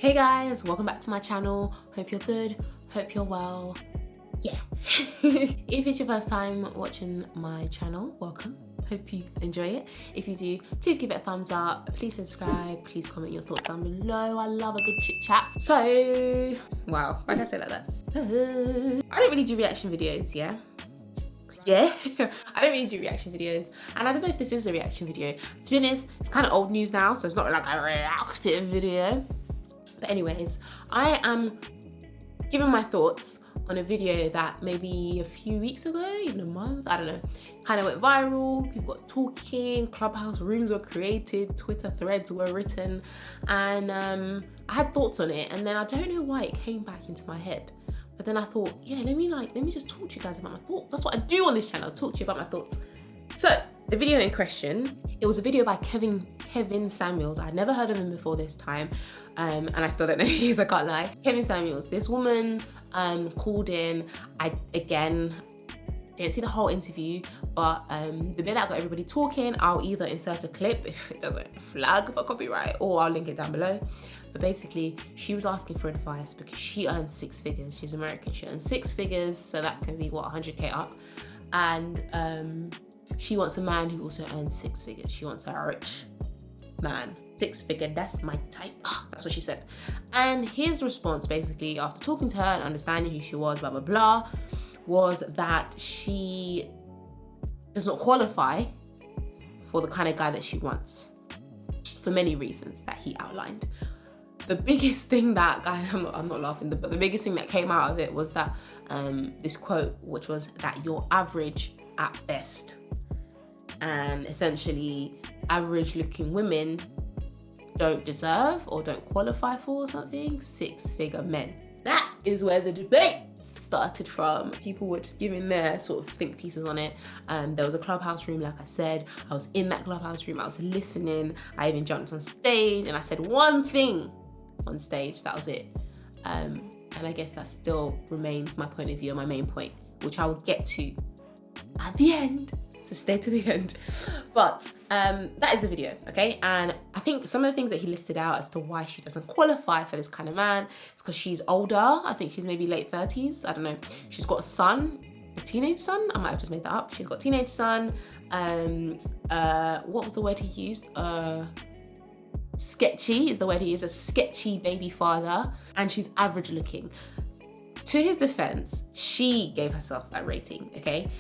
Hey guys, welcome back to my channel. Hope you're good, hope you're well. Yeah. If it's your first time watching my channel, welcome. Hope you enjoy it. If you do, please give it a thumbs up, please subscribe, please comment your thoughts down below. I love a good chit chat. So, wow, why did I say like that? I don't really do reaction videos, yeah? I don't really do reaction videos, and I don't know if this is a reaction video. To be honest, it's kind of old news now, so it's not like a reactive video. But anyways, I am giving my thoughts on a video that maybe a few weeks ago, even a month, I don't know, kind of went viral. People got talking, Clubhouse rooms were created, Twitter threads were written, and I had thoughts on it, and then I don't know why it came back into my head. But then I thought, yeah, let me just talk to you guys about my thoughts. That's what I do on this channel, talk to you about my thoughts. So the video in question, it was a video by Kevin Samuels. I'd never heard of him before this time, and I still don't know who he is, I can't lie. Kevin Samuels, this woman called in. I, again, didn't see the whole interview, but the bit that got everybody talking, I'll either insert a clip if it doesn't flag for copyright, or I'll link it down below. But basically, she was asking for advice because she earns 6 figures. She's American, she earns 6 figures, so that can be what, 100K up. And she wants a man who also earns 6 figures. She wants a rich man, 6 figure, that's my type. That's what she said. And his response, basically, after talking to her and understanding who she was, blah, blah, blah, was that she does not qualify for the kind of guy that she wants, for many reasons that he outlined. The biggest thing that, I'm not laughing, but the biggest thing that came out of it was that this quote, which was that you're average at best. And essentially, average looking women don't deserve or don't qualify for something 6-figure men. That is where the debate started from. People were just giving their sort of think pieces on it. There was a Clubhouse room, like I said. I was in that Clubhouse room, I was listening. I even jumped on stage and I said one thing on stage, that was it. And I guess that still remains my point of view, my main point, which I will get to at the end. So stay to the end. But that is the video, okay? And I think some of the things that he listed out as to why she doesn't qualify for this kind of man is because she's older. I think she's maybe late 30s, I don't know. She's got a son, a teenage son. I might have just made that up. She's got a teenage son. What was the word he used? Sketchy is the word he used, a sketchy baby father. And she's average looking. To his defense, she gave herself that rating, okay?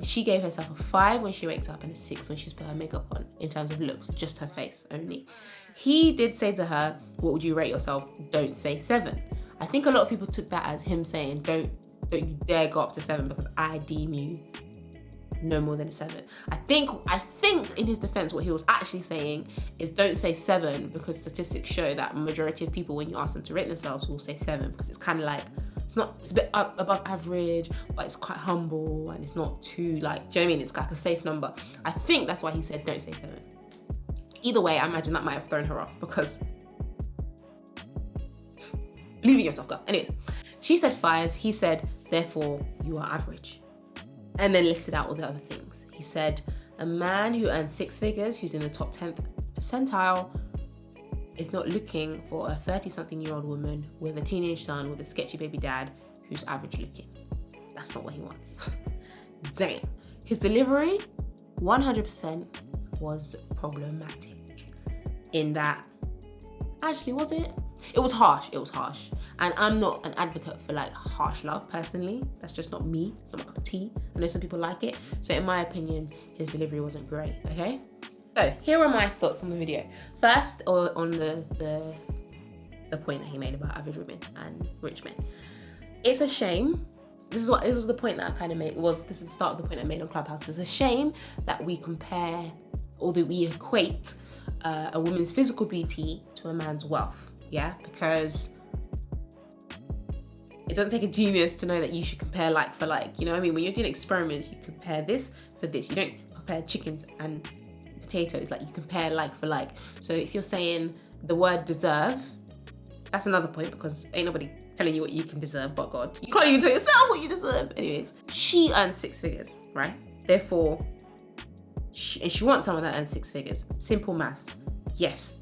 She gave herself a 5 when she wakes up and a 6 when she's put her makeup on, in terms of looks, just her face only. He did say to her, what would you rate yourself? Don't say 7. I think a lot of people took that as him saying, don't you dare go up to 7 because I deem you no more than a 7. I think in his defense, what he was actually saying is don't say 7 because statistics show that majority of people, when you ask them to rate themselves, will say 7 because it's kind of like, it's a bit above average, but it's quite humble and it's not too like, do you know what I mean? It's like a safe number. I think that's why he said don't say 7. Either way, I imagine that might have thrown her off because believe in yourself, girl. Anyways, she said 5, he said, therefore you are average. And then listed out all the other things. He said, a man who earns 6 figures, who's in the top 10th percentile, is not looking for a 30-something-year-old woman with a teenage son with a sketchy baby dad who's average looking. That's not what he wants. Damn. His delivery, 100% was problematic. In that, actually, was it? It was harsh. And I'm not an advocate for like harsh love personally. That's just not me. It's not my cup of tea. I know some people like it. So in my opinion, his delivery wasn't great, okay? So here are my thoughts on the video. First, or on the point that he made about average women and rich men. It's a shame. This was the point that I kind of made. Well, this is the start of the point I made on Clubhouse. It's a shame that we compare, or that we equate a woman's physical beauty to a man's wealth. Yeah, because it doesn't take a genius to know that you should compare like for like. You know what I mean? When you're doing experiments, you compare this for this. You don't compare chickens and potatoes, like you compare like for like. So if you're saying the word deserve, that's another point because ain't nobody telling you what you can deserve but God. You can't even tell yourself what you deserve. Anyways, she earns 6 figures, right? Therefore, she wants someone that earns 6 figures. Simple maths. Yes,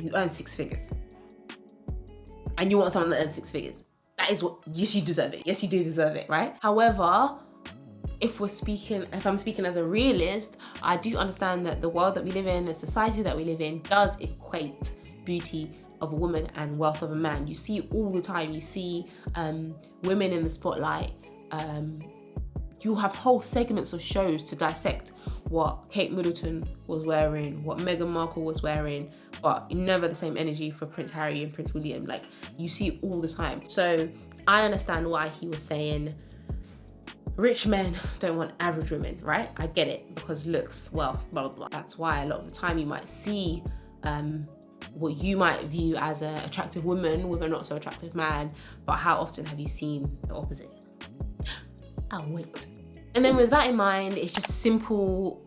you earn 6 figures. and you want someone that earns 6 figures. That is what, yes, you deserve it. Yes, you do deserve it, right? However, if I'm speaking as a realist, I do understand that the world that we live in, the society that we live in, does equate beauty of a woman and wealth of a man. You see it all the time. You see women in the spotlight. You have whole segments of shows to dissect what Kate Middleton was wearing, what Meghan Markle was wearing, but never the same energy for Prince Harry and Prince William. Like, you see it all the time. So I understand why he was saying rich men don't want average women, right? I get it, because looks, wealth, blah, blah, blah. That's why a lot of the time you might see what you might view as an attractive woman with a not so attractive man, but how often have you seen the opposite? I'll wait. And then with that in mind, it's just simple.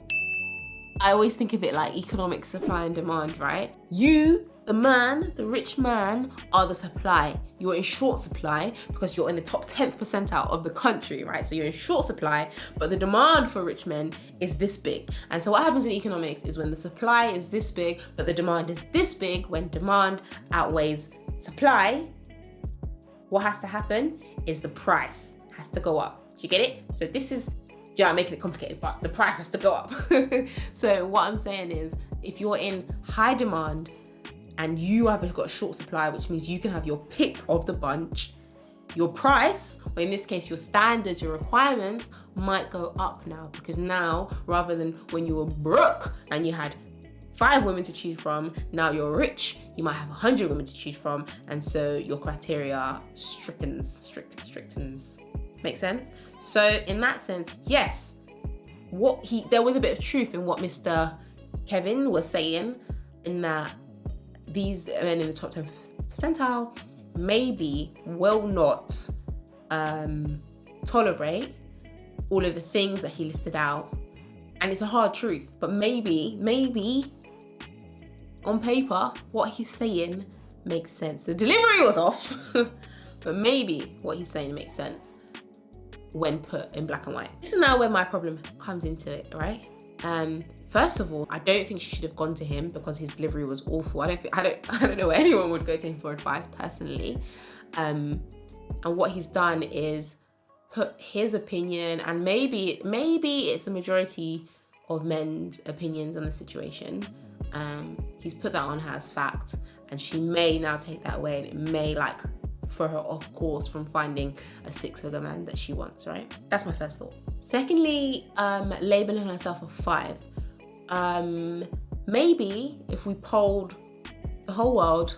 I always think of it like economic supply and demand, right? You, the man, the rich man, are the supply. You're in short supply because you're in the top 10th percentile of the country, right? So you're in short supply, but the demand for rich men is this big. And so what happens in economics is when the supply is this big, but the demand is this big, when demand outweighs supply, what has to happen is the price has to go up. Do you get it? So this is, yeah, I'm making it complicated, but the price has to go up. So what I'm saying is, if you're in high demand and you have got a short supply, which means you can have your pick of the bunch, your price, or in this case, your standards, your requirements might go up now, because now, rather than when you were broke and you had 5 women to choose from, now you're rich, you might have 100 women to choose from, and so your criteria strictens. Make sense? So in that sense, yes, there was a bit of truth in what Mr. Kevin was saying, in that these men in the top 10 percentile maybe will not tolerate all of the things that he listed out. And it's a hard truth, but maybe on paper, what he's saying makes sense. The delivery was off, but maybe what he's saying makes sense when put in black and white. This is now where my problem comes into it, right? First of all, I don't think she should have gone to him because his delivery was awful. I don't know where anyone would go to him for advice personally. And what he's done is put his opinion, and maybe it's the majority of men's opinions on the situation. He's put that on her as fact, and she may now take that away, and it may throw her off course from finding a 6-figure man that she wants, right? That's my first thought. Secondly, labeling herself a 5. Maybe if we polled the whole world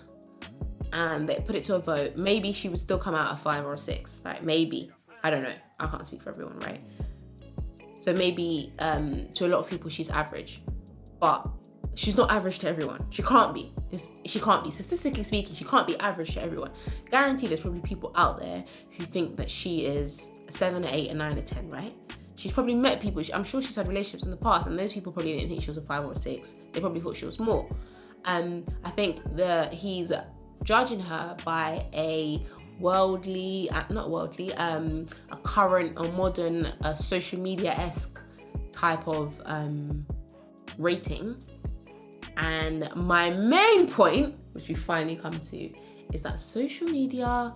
and they put it to a vote, maybe she would still come out a 5 or a 6, right? Maybe. I don't know. I can't speak for everyone, right? So maybe to a lot of people she's average, but she's not average to everyone. She can't be. Statistically speaking, she can't be average to everyone. Guaranteed there's probably people out there who think that she is a 7, an 8, a 9, a 10, right? She's probably met people, I'm sure she's had relationships in the past, and those people probably didn't think she was a 5 or a 6. They probably thought she was more. I think he's judging her by a current or modern social media-esque type of rating. And my main point, which we finally come to, is that social media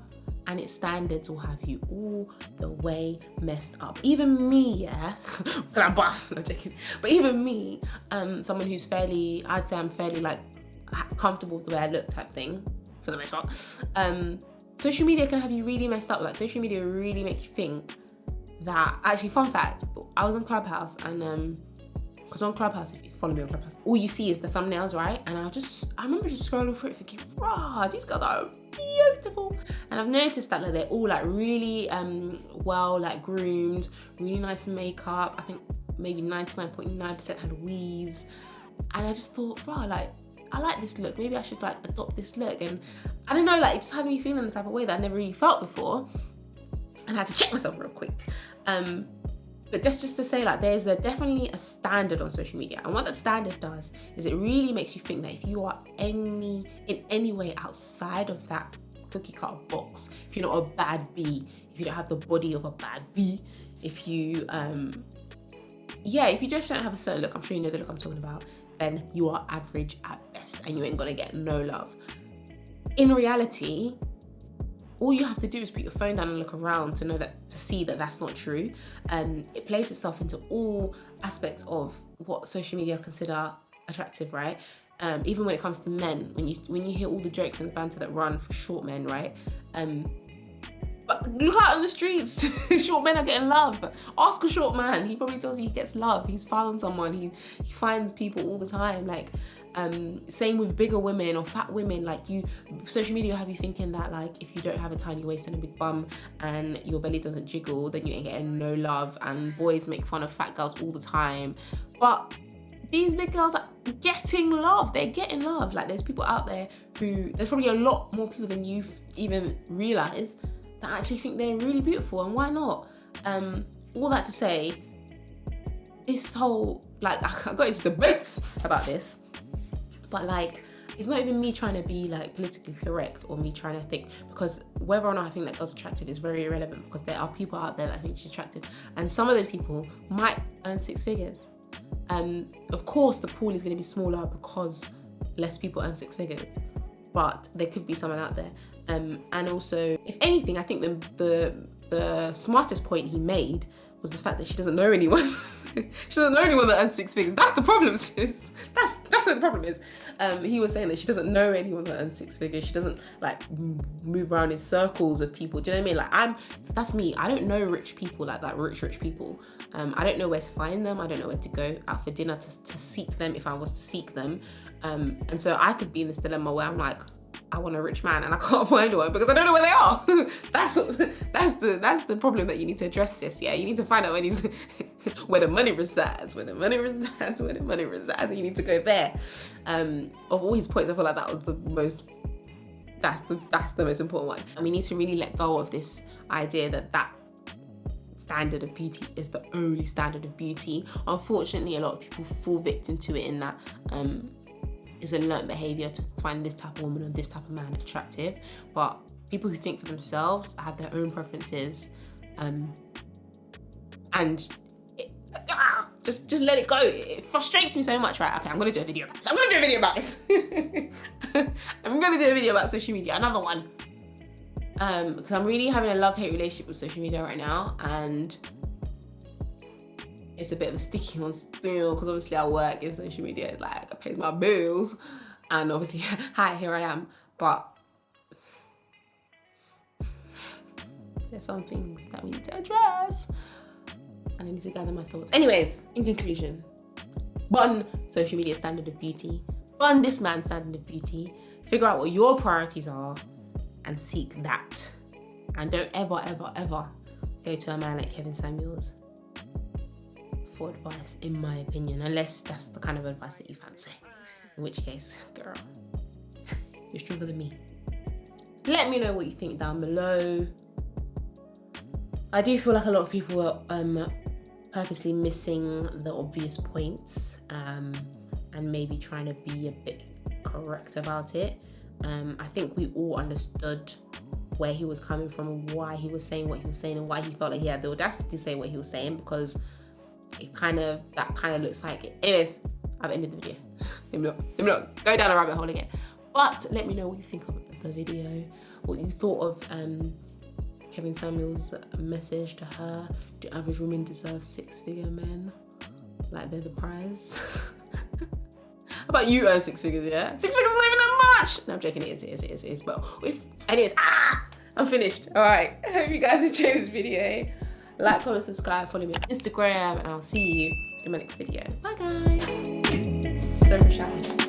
and its standards will have you all the way messed up. Even me, yeah, because I'm buff, no joking. But even me, someone who's I'd say I'm fairly comfortable with the way I look type thing, for the most part. Social media can have you really messed up. Social media really make you think that, actually, fun fact, I was on Clubhouse, and because on Clubhouse, if you follow me on Clubhouse, all you see is the thumbnails, right? And I remember just scrolling through it thinking, rah, these girls are beautiful. And I've noticed that they're all really well groomed, really nice makeup. I think maybe 99.9% had weaves. And I just thought, rah, I like this look. Maybe I should adopt this look. And I don't know, it just had me feeling the type of way that I never really felt before. And I had to check myself real quick. But just to say, there's definitely a standard on social media. And what that standard does is it really makes you think that if you are in any way outside of that cookie cutter box, if you're not a bad B, if you don't have the body of a bad B, if you just don't have a certain look, I'm sure you know the look I'm talking about, then you are average at best and you ain't gonna get no love. In reality, all you have to do is put your phone down and look around to see that that's not true. It plays itself into all aspects of what social media consider attractive, right? Even when it comes to men, when you hear all the jokes and the banter that run for short men, right? But look out on the streets, short men are getting love. Ask a short man, he probably tells you he gets love. He's found someone, he finds people all the time. Like, same with bigger women or fat women. Like, social media will have you thinking that, like, if you don't have a tiny waist and a big bum and your belly doesn't jiggle, then you ain't getting no love. And boys make fun of fat girls all the time. But these big girls are getting love. They're getting love. Like, there's people out there there's probably a lot more people than you even realize that actually think they're really beautiful, and why not? All that to say, this whole, like, I got into debates about this, but like, it's not even me trying to be like politically correct or me trying to think, because whether or not I think that girl's attractive is very irrelevant, because there are people out there that think she's attractive, and some of those people might earn 6 figures. Of course, the pool is going to be smaller because less people earn 6 figures, but there could be someone out there. And also, if anything, I think the smartest point he made was the fact that she doesn't know anyone. She doesn't know anyone that earns 6 figures. That's the problem, sis. That's what the problem is. He was saying that she doesn't know anyone that earns 6 figures. She doesn't like move around in circles of people. Do you know what I mean? Like, that's me. I don't know rich people like that, rich people. I don't know where to find them. I don't know where to go out for dinner to seek them if I was to seek them. And so I could be in this dilemma where I'm like, I want a rich man and I can't find one because I don't know where they are. that's the problem that you need to address, sis. Yeah, you need to find out where the money resides, and you need to go there. Of all his points, I feel like that was that's the most important one. And we need to really let go of this idea that standard of beauty is the only standard of beauty. Unfortunately, a lot of people fall victim to it in that it's a learned behaviour to find this type of woman or this type of man attractive. But people who think for themselves have their own preferences, and just let it go. It frustrates me so much, right? Okay, I'm gonna do a video about this. I'm gonna do a video about social media, another one. Because I'm really having a love-hate relationship with social media right now, and it's a bit of a sticky one still, because obviously I work in social media. It's like, I pay my bills, and obviously, hi, here I am. But there's some things that we need to address, and I need to gather my thoughts. Anyways, in conclusion, bun social media standard of beauty, bun this man's standard of beauty, figure out what your priorities are, and seek that. And don't ever, ever, ever go to a man like Kevin Samuels for advice, in my opinion, unless that's the kind of advice that you fancy, in which case, girl, you're stronger than me. Let me know what you think down below. I do feel like a lot of people are purposely missing the obvious points, and maybe trying to be a bit correct about it. I think we all understood where he was coming from and why he was saying what he was saying, and why he felt like he had the audacity to say what he was saying, because that kind of looks like it. Anyways, I've ended the video. Let me not go down a rabbit hole again. But let me know what you think of the video, what you thought of Kevin Samuels' message to her. Do average women deserve 6-figure men? Like they're the prize? How about you earn 6 figures, yeah? 6 figures is not even that much! No, I'm joking, it is. But anyways, I'm finished. All right, I hope you guys enjoyed this video. Like, comment, subscribe, follow me on Instagram, and I'll see you in my next video. Bye, guys. Sorry for shouting.